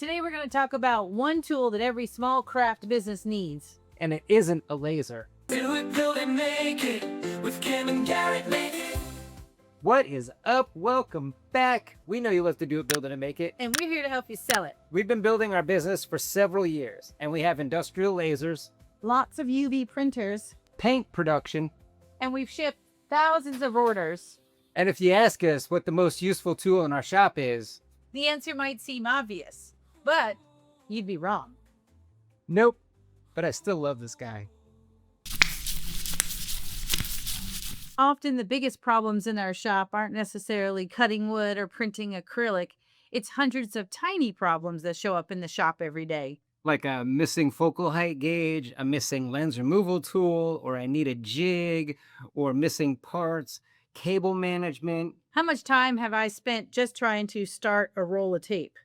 Today we're going to talk about one tool that every small craft business needs. And it isn't a laser. Do it, build it, make it with Kim and Garrett. Make it. What is up? Welcome back. We know you love to do it, build it, and make it. And we're here to help you sell it. We've been building our business for several years, and we have industrial lasers, Lots of UV printers, paint production, and we've shipped thousands of orders. and if you ask us what the most useful tool in our shop is, The answer might seem obvious, but you'd be wrong. nope. But I still love this guy. Often the biggest problems in our shop aren't necessarily cutting wood or printing acrylic. It's hundreds of tiny problems that show up in the shop every day. Like a missing focal height gauge, a missing lens removal tool, or I need a jig, or missing parts, cable management, How much time have I spent just trying to start a roll of tape?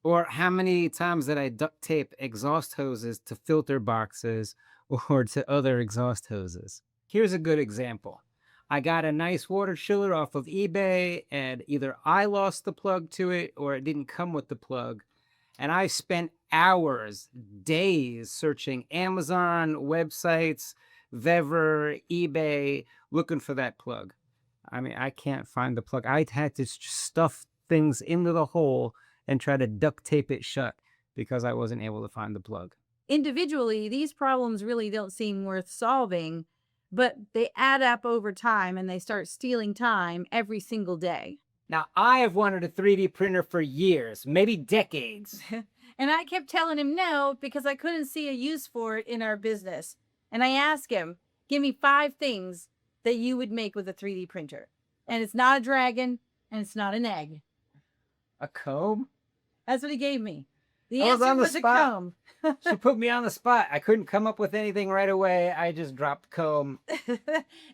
or how many times did I duct tape exhaust hoses to filter boxes or to other exhaust hoses? Here's a good example. I got a nice water chiller off of eBay, and either I lost the plug to it or it didn't come with the plug. And I spent hours, days searching Amazon, websites, Vever, eBay, looking for that plug. I mean, I can't find the plug. I had to stuff things into the hole and try to duct tape it shut because I wasn't able to find the plug. Individually, these problems really don't seem worth solving, but they add up over time and they start stealing time every single day. Now, I have wanted a 3D printer for years, maybe decades. And I kept telling him no because I couldn't see a use for it in our business. And I asked him, give me 5 things that you would make with a 3D printer. And it's not a dragon and it's not an egg. A comb? That's what he gave me. The I was answer on the was a spot. comb. She put me on the spot. I couldn't come up with anything right away. I just dropped comb.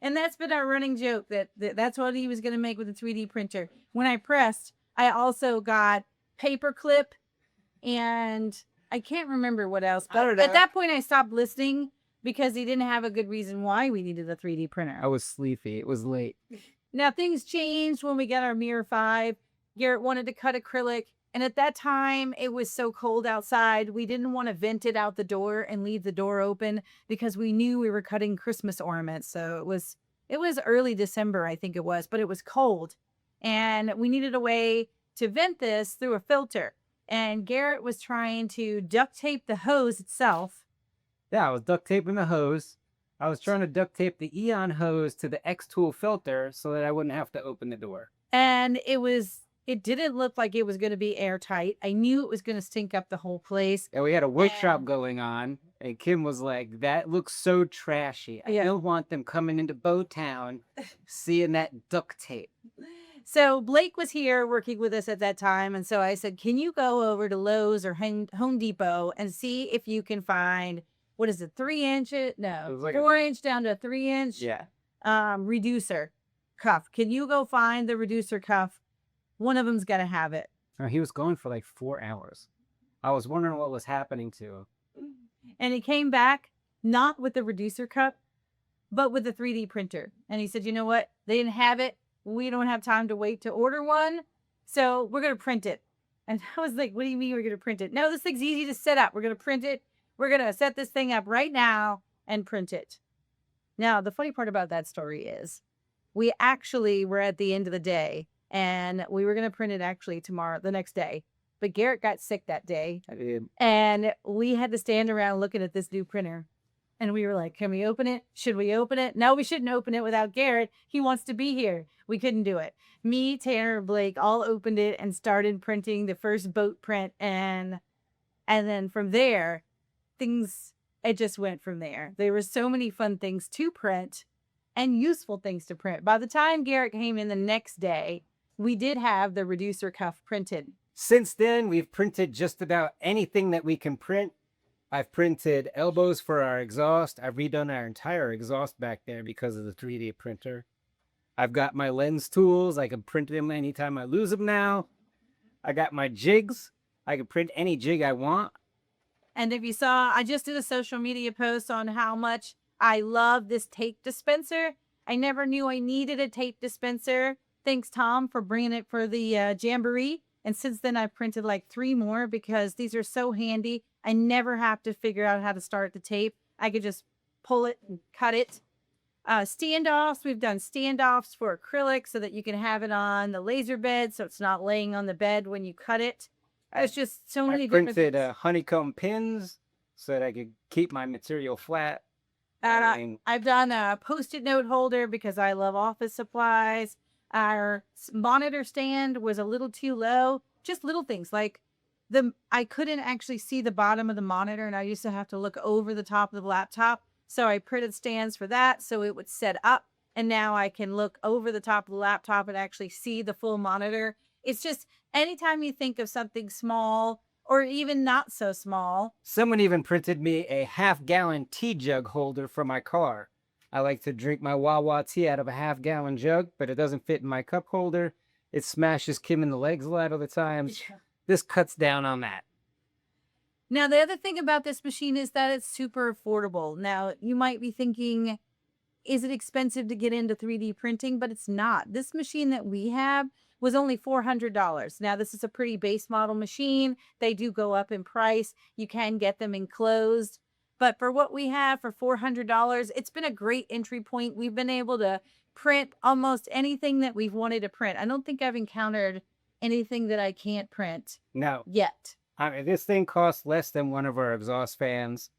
And that's been our running joke that's what he was going to make with a 3D printer. When I pressed, I also got paper clip and I can't remember what else. I don't But at know. that point, I stopped listening because he didn't have a good reason why we needed a 3D printer. I was sleepy. It was late. Now, things changed when we got our Mirror 5. Garrett wanted to cut acrylic. And at that time, it was so cold outside, we didn't want to vent it out the door and leave the door open because we knew we were cutting Christmas ornaments. So it was early December, I think it was, but it was cold. And we needed a way to vent this through a filter. And Garrett was trying to duct tape the hose itself. Yeah, I was duct taping the hose. I was trying to duct tape the Eon hose to the X-Tool filter so that I wouldn't have to open the door. And it didn't look like it was going to be airtight. I knew it was going to stink up the whole place. And we had a workshop going on, and Kim was like, that looks so trashy. I Yeah. don't want them coming into Bowtown seeing that duct tape. So Blake was here working with us at that time. And so I said, can you go over to Lowe's or Home Depot and see if you can find, what is it, 3-inch? No, It was like 4-inch down to a 3-inch Yeah. reducer cuff. Can you go find the reducer cuff? One of them's got to have it. He was going for like 4 hours. I was wondering what was happening to him. And he came back not with the reducer cup, but with the 3D printer. And he said, you know what? They didn't have it. We don't have time to wait to order one. So we're going to print it. And I was like, what do you mean we're going to print it? No, this thing's easy to set up. We're going to print it. We're going to set this thing up right now and print it. Now, the funny part about that story is we actually were at the end of the day and we were going to print it actually the next day. But Garrett got sick that day. I did. And we had to stand around looking at this new printer. And we were like, can we open it? Should we open it? No, we shouldn't open it without Garrett. He wants to be here. We couldn't do it. Me, Tanner, and Blake all opened it and started printing the first boat print. And then from there, it just went from there. There were so many fun things to print and useful things to print. By the time Garrett came in the next day, we did have the reducer cuff printed. Since then, we've printed just about anything that we can print. I've printed elbows for our exhaust. I've redone our entire exhaust back there because of the 3D printer. I've got my lens tools. I can print them anytime I lose them now. I got my jigs. I can print any jig I want. And if you saw, I just did a social media post on how much I love this tape dispenser. I never knew I needed a tape dispenser. Thanks, Tom, for bringing it for the Jamboree. And since then, I've printed like 3 more because these are so handy. I never have to figure out how to start the tape. I could just pull it and cut it. Standoffs, we've done standoffs for acrylic so that you can have it on the laser bed so it's not laying on the bed when you cut it. It's just so many I different printed things. honeycomb pins so that I could keep my material flat. I mean, I've done a Post-it note holder because I love office supplies. Our monitor stand was a little too low. Just little things like I couldn't actually see the bottom of the monitor, and I used to have to look over the top of the laptop. So I printed stands for that so it would set up, and now I can look over the top of the laptop and actually see the full monitor. It's just anytime you think of something small or even not so small. someone even printed me a half-gallon tea jug holder for my car. I like to drink my Wawa tea out of a half-gallon jug, but it doesn't fit in my cup holder. It smashes Kim in the legs a lot of the times. This cuts down on that. Now, the other thing about this machine is that it's super affordable. Now, you might be thinking, is it expensive to get into 3D printing? But it's not. This machine that we have was only $400. Now, this is a pretty base model machine. They do go up in price. You can get them enclosed. But for what we have for $400, it's been a great entry point. We've been able to print almost anything that we've wanted to print. I don't think I've encountered anything that I can't print No, yet. I mean, this thing costs less than one of our exhaust fans.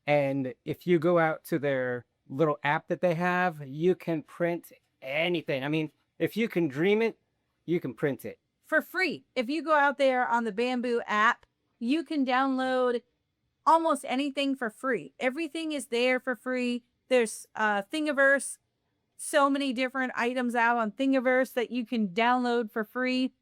And if you go out to their little app that they have, you can print anything. I mean, if you can dream it, you can print it. For free. If you go out there on the Bambu app, you can download almost anything for free. Everything is there for free. There's Thingiverse, so many different items out on Thingiverse that you can download for free.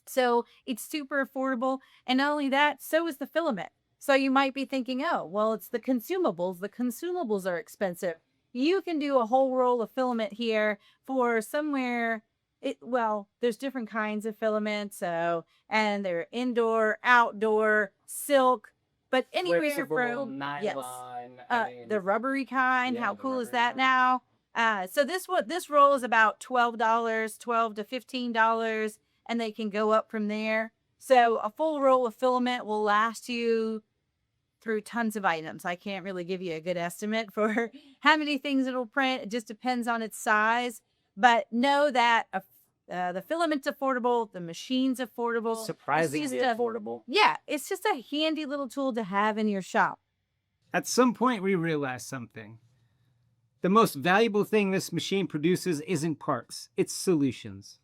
So it's super affordable. And not only that, so is the filament. So you might be thinking, oh, well, it's the consumables. The consumables are expensive. You can do a whole roll of filament here for somewhere. Well, there's different kinds of filament. So, and they're indoor, outdoor, silk, but anywhere Flexible, from, nylon. yes, I mean, the rubbery kind. yeah, How the cool is rubbery that kind. now? So this roll is about $12, $12 to $15, and they can go up from there. So a full roll of filament will last you through tons of items. I can't really give you a good estimate for how many things it'll print. It just depends on its size. But know that the filament's affordable, the machine's affordable. Surprisingly It's just affordable. yeah, it's just a handy little tool to have in your shop. At some point, we realized something. The most valuable thing this machine produces isn't parts, it's solutions.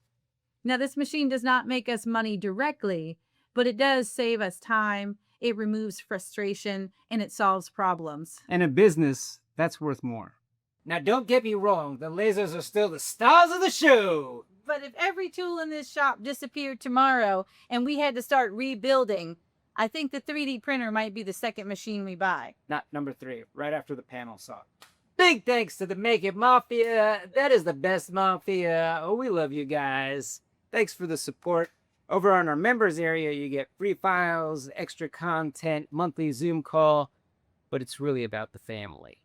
Now, this machine does not make us money directly, but it does save us time. It removes frustration and it solves problems. And a business, that's worth more. Now, don't get me wrong, the lasers are still the stars of the show. But if every tool in this shop disappeared tomorrow and we had to start rebuilding, I think the 3D printer might be the second machine we buy. Not number 3, right after the panel saw. Big thanks to the Make It Mafia. That is the best mafia. Oh, we love you guys. Thanks for the support. Over on our members area, you get free files, extra content, monthly Zoom call, but it's really about the family.